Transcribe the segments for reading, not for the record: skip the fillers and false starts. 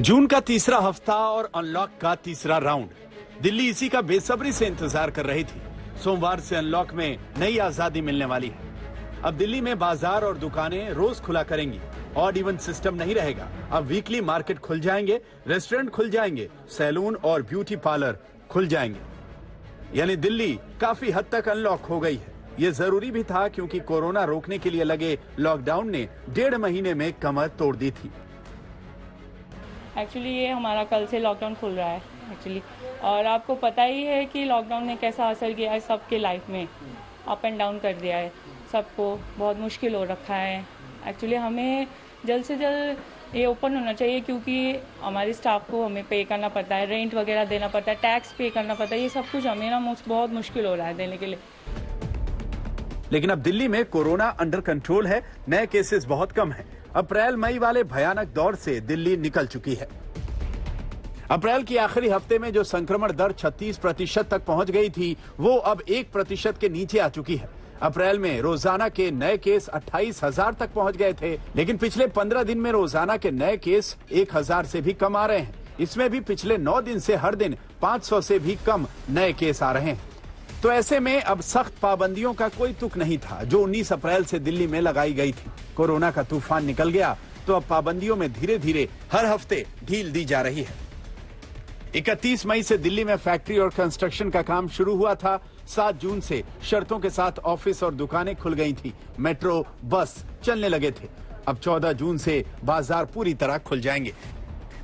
जून का तीसरा हफ्ता और अनलॉक का तीसरा राउंड। दिल्ली इसी का बेसब्री से इंतजार कर रही थी। सोमवार से अनलॉक में नई आजादी मिलने वाली है। अब दिल्ली में बाजार और दुकानें रोज खुला करेंगी। ऑड इवन सिस्टम नहीं रहेगा। अब वीकली मार्केट खुल जाएंगे, रेस्टोरेंट खुल जाएंगे, सैलून और ब्यूटी पार्लर खुल जाएंगे। यानी दिल्ली काफी हद तक अनलॉक हो गई है। ये जरूरी भी था क्योंकि कोरोना रोकने के लिए लगे लॉकडाउन ने 1.5 महीने में कमर तोड़ दी थी। एक्चुअली ये हमारा कल से लॉकडाउन खुल रहा है एक्चुअली, और आपको पता ही है कि लॉकडाउन ने कैसा असर किया है सबके लाइफ में। अप एंड डाउन कर दिया है सबको, बहुत मुश्किल हो रखा है। एक्चुअली हमें जल्द से जल्द ये ओपन होना चाहिए क्योंकि हमारे स्टाफ को हमें पे करना पड़ता है, रेंट वगैरह देना पड़ता है, टैक्स पे करना पड़ता है। ये सब कुछ हमें ना बहुत मुश्किल हो रहा है देने के लिए। लेकिन अब दिल्ली में कोरोना अंडर कंट्रोल है। नए केसेस बहुत कम हैं। अप्रैल मई वाले भयानक दौर से दिल्ली निकल चुकी है। अप्रैल की आखिरी हफ्ते में जो संक्रमण दर 36% तक पहुंच गई थी, वो अब 1% के नीचे आ चुकी है। अप्रैल में रोजाना के नए केस 28,000 तक पहुंच गए थे, लेकिन पिछले 15 दिन में रोजाना के नए केस 1,000 से भी कम आ रहे हैं। इसमें भी पिछले 9 दिन से हर दिन 500 से भी कम नए केस आ रहे हैं। तो ऐसे में अब सख्त पाबंदियों का कोई तुक नहीं था जो 19 अप्रैल से दिल्ली में लगाई गई थी। कोरोना का तूफान निकल गया तो अब पाबंदियों में धीरे धीरे हर हफ्ते ढील दी जा रही है। 31 मई से दिल्ली में फैक्ट्री और कंस्ट्रक्शन का काम शुरू हुआ था। 7 जून से शर्तों के साथ ऑफिस और दुकानें खुल गई थी। मेट्रो, बस चलने लगे थे। अब 14 जून से बाजार पूरी तरह खुल जाएंगे।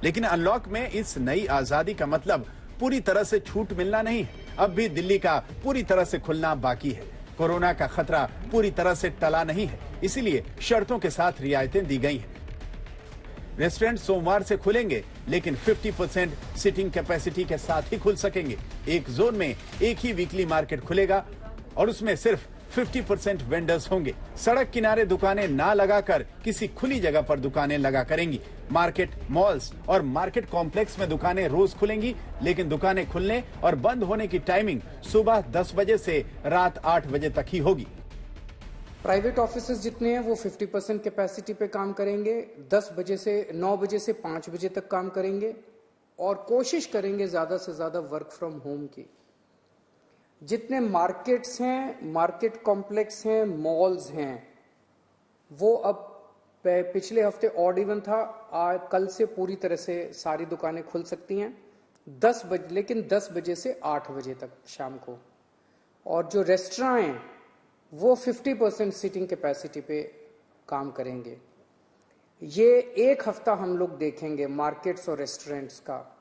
लेकिन अनलॉक में इस नई आजादी का मतलब पूरी तरह से छूट मिलना नहीं है। अब भी दिल्ली का पूरी तरह से खुलना बाकी है। कोरोना का खतरा पूरी तरह से टला नहीं है, इसीलिए शर्तों के साथ रियायतें दी गई हैं। रेस्टोरेंट सोमवार से खुलेंगे, लेकिन 50% सिटिंग कैपेसिटी के साथ ही खुल सकेंगे। एक जोन में एक ही वीकली मार्केट खुलेगा और उसमें सिर्फ 50% वेंडर्स होंगे। सड़क किनारे दुकानें ना लगाकर किसी खुली जगह पर दुकानें लगा करेंगी। मार्केट, मॉल्स और मार्केट कॉम्प्लेक्स में दुकानें रोज खुलेंगी, लेकिन दुकानें खुलने और बंद होने की टाइमिंग सुबह 10 बजे से रात 8 बजे तक ही होगी। प्राइवेट ऑफिसेज जितने हैं वो 50% कैपेसिटी पे काम करेंगे। 10 बजे से 9 बजे से 5 बजे तक काम करेंगे और कोशिश करेंगे ज्यादा से ज्यादा वर्क फ्रॉम होम की। जितने मार्केट्स हैं, मार्केट कॉम्प्लेक्स हैं, मॉल्स हैं, वो अब पिछले हफ्ते ऑड इवन था, कल से पूरी तरह से सारी दुकानें खुल सकती हैं 10 बजे, लेकिन 10 बजे से 8 बजे तक शाम को। और जो रेस्टोरेंट हैं वो 50% सीटिंग कैपेसिटी पे काम करेंगे। ये एक हफ्ता हम लोग देखेंगे मार्केट्स और रेस्टोरेंट्स का।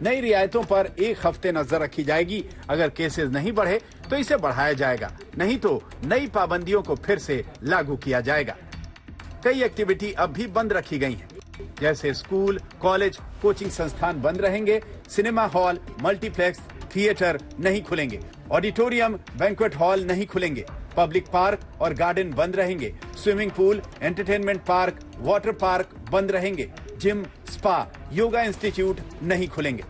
नई रियायतों पर एक हफ्ते नजर रखी जाएगी। अगर केसेस नहीं बढ़े तो इसे बढ़ाया जाएगा, नहीं तो नई पाबंदियों को फिर से लागू किया जाएगा। कई एक्टिविटी अब भी बंद रखी गई हैं, जैसे स्कूल, कॉलेज, कोचिंग संस्थान बंद रहेंगे। सिनेमा हॉल, मल्टीप्लेक्स, थिएटर नहीं खुलेंगे। ऑडिटोरियम, बैंक्वेट हॉल नहीं खुलेंगे। पब्लिक पार्क और गार्डन बंद रहेंगे। Swimming pool, entertainment park, water park बंद रहेंगे। जिम, स्पा, योगा इंस्टीट्यूट नहीं खुलेंगे।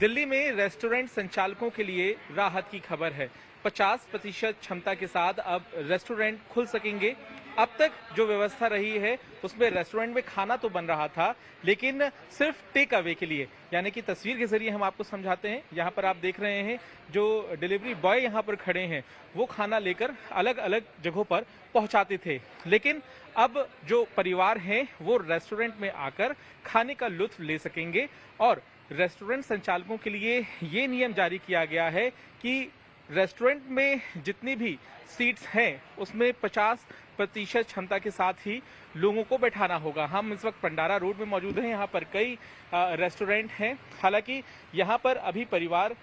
दिल्ली में रेस्टोरेंट संचालकों के लिए राहत की खबर है। 50% क्षमता के साथ अब रेस्टोरेंट खुल सकेंगे। अब तक जो व्यवस्था रही है उसमें रेस्टोरेंट में खाना तो बन रहा था, लेकिन सिर्फ टेक अवे के लिए। यानी कि तस्वीर के जरिए हम आपको समझाते हैं। यहाँ पर आप देख रहे हैं जो डिलीवरी बॉय यहाँ पर खड़े हैं वो खाना लेकर अलग अलग जगहों पर पहुँचाते थे, लेकिन अब जो परिवार हैं वो रेस्टोरेंट में आकर खाने का लुत्फ ले सकेंगे। और रेस्टोरेंट संचालकों के लिए ये नियम जारी किया गया है कि रेस्टोरेंट में जितनी भी सीट्स हैं उसमें 50% क्षमता के साथ ही लोगों को बैठाना होगा। हम इस वक्त पंडारा रोड में मौजूद हैं। यहाँ पर कई रेस्टोरेंट हैं। हालांकि यहाँ पर अभी परिवार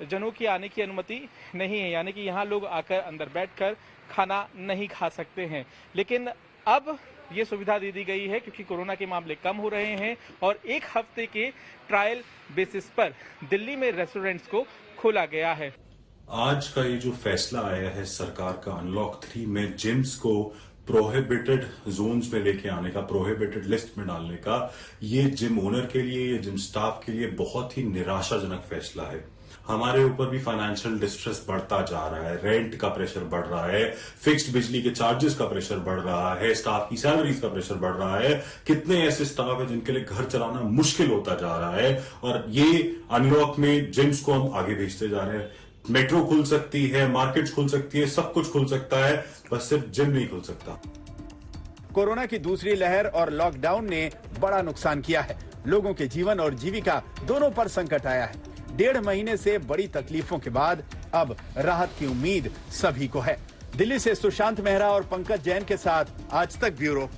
जनों की आने की अनुमति नहीं है, यानी कि यहाँ लोग आकर अंदर बैठकर खाना नहीं खा सकते हैं। लेकिन अब ये सुविधा दे दी गई है क्योंकि कोरोना के मामले कम हो रहे हैं और एक हफ्ते के ट्रायल बेसिस पर दिल्ली में रेस्टोरेंट्स को खोला गया है। आज का ये जो फैसला आया है सरकार का अनलॉक 3 में जिम्स को प्रोहिबिटेड जोन्स में लेके आने का, प्रोहिबिटेड लिस्ट में डालने का, ये जिम ओनर के लिए, ये जिम स्टाफ के लिए बहुत ही निराशाजनक फैसला है। हमारे ऊपर भी फाइनेंशियल डिस्ट्रेस बढ़ता जा रहा है, रेंट का प्रेशर बढ़ रहा है, फिक्स्ड बिजली के चार्जेस का प्रेशर बढ़ रहा है, स्टाफ की सैलरीज का प्रेशर बढ़ रहा है। कितने ऐसे स्टाफ है जिनके लिए घर चलाना मुश्किल होता जा रहा है, और ये अनलॉक में जिम्स को हम आगे भेजते जा रहे हैं। मेट्रो खुल सकती है, मार्केट्स खुल सकती है, सब कुछ खुल सकता है, बस सिर्फ जिम नहीं खुल सकता। कोरोना की दूसरी लहर और लॉकडाउन ने बड़ा नुकसान किया है। लोगों के जीवन और जीविका दोनों पर संकट आया है। 1.5 महीने से बड़ी तकलीफों के बाद अब राहत की उम्मीद सभी को है। दिल्ली से सुशांत मेहरा और पंकज जैन के साथ आज तक ब्यूरो।